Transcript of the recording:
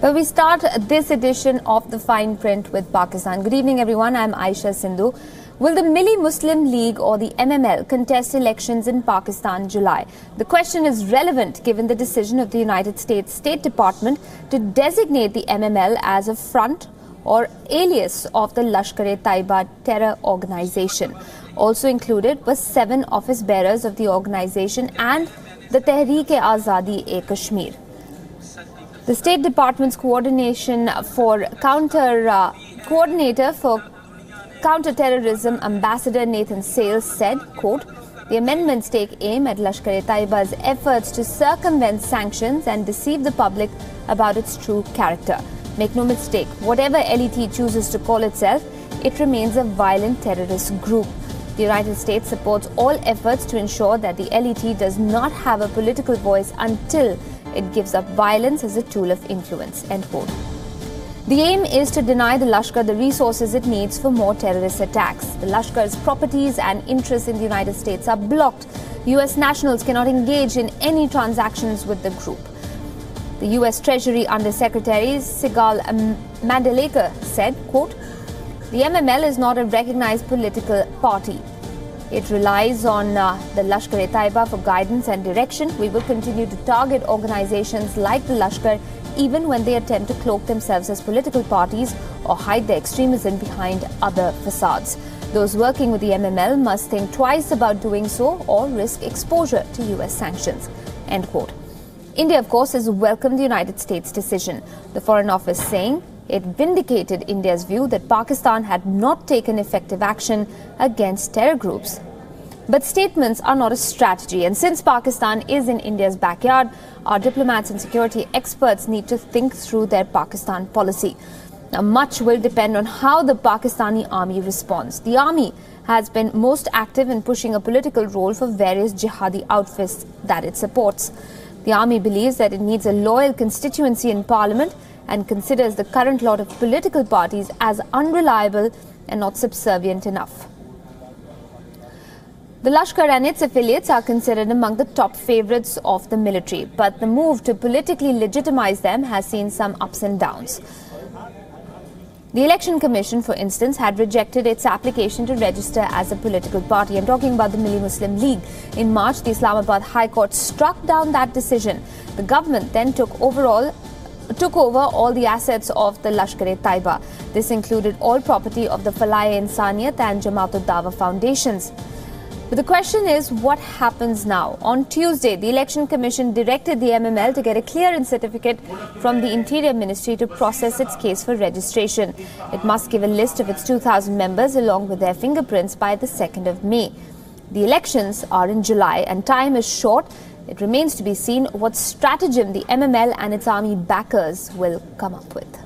But we start this edition of The Fine Print with Pakistan. Good evening, everyone. I'm Aisha Sindhu. Will the Milli Muslim League or the MML contest elections in Pakistan July? The question is relevant given the decision of the United States State Department to designate the MML as a front or alias of the Lashkar-e-Taiba terror organization. Also included were 7 office bearers of the organization and the Tehreek-e-Azadi-e-Kashmir. The State Department's coordinator for counter-terrorism Ambassador Nathan Sales said, quote, "The amendments take aim at Lashkar-e-Taiba's efforts to circumvent sanctions and deceive the public about its true character. Make no mistake, whatever LET chooses to call itself, it remains a violent terrorist group. The United States supports all efforts to ensure that the LET does not have a political voice until it gives up violence as a tool of influence." End quote. The aim is to deny the Lashkar the resources it needs for more terrorist attacks. The Lashkar's properties and interests in the United States are blocked. US nationals cannot engage in any transactions with the group. The US Treasury Undersecretary Sigal Mandalekar said, quote, "The MML is not a recognized political party. It relies on the Lashkar-e-Taiba for guidance and direction. We will continue to target organizations like the Lashkar even when they attempt to cloak themselves as political parties or hide their extremism behind other facades. Those working with the MML must think twice about doing so or risk exposure to US sanctions." End quote. India, of course, has welcomed the United States' decision. The Foreign Office saying it vindicated India's view that Pakistan had not taken effective action against terror groups. But statements are not a strategy, and since Pakistan is in India's backyard, our diplomats and security experts need to think through their Pakistan policy. Now, much will depend on how the Pakistani army responds. The army has been most active in pushing a political role for various jihadi outfits that it supports. The army believes that it needs a loyal constituency in parliament and considers the current lot of political parties as unreliable and not subservient enough. The Lashkar and its affiliates are considered among the top favourites of the military, but the move to politically legitimize them has seen some ups and downs. The Election Commission, for instance, had rejected its application to register as a political party. I'm talking about the Milli Muslim League. In March, the Islamabad High Court struck down that decision. The government then took over all the assets of the Lashkar-e-Taiba. This included all property of the Falai-e-Insaniyat and Jamaat-ud-Dawa foundations. But the question is, what happens now? On Tuesday, the Election Commission directed the MML to get a clearance certificate from the Interior Ministry to process its case for registration. It must give a list of its 2,000 members along with their fingerprints by the 2nd of May. The elections are in July and time is short. It remains to be seen what stratagem the MML and its army backers will come up with.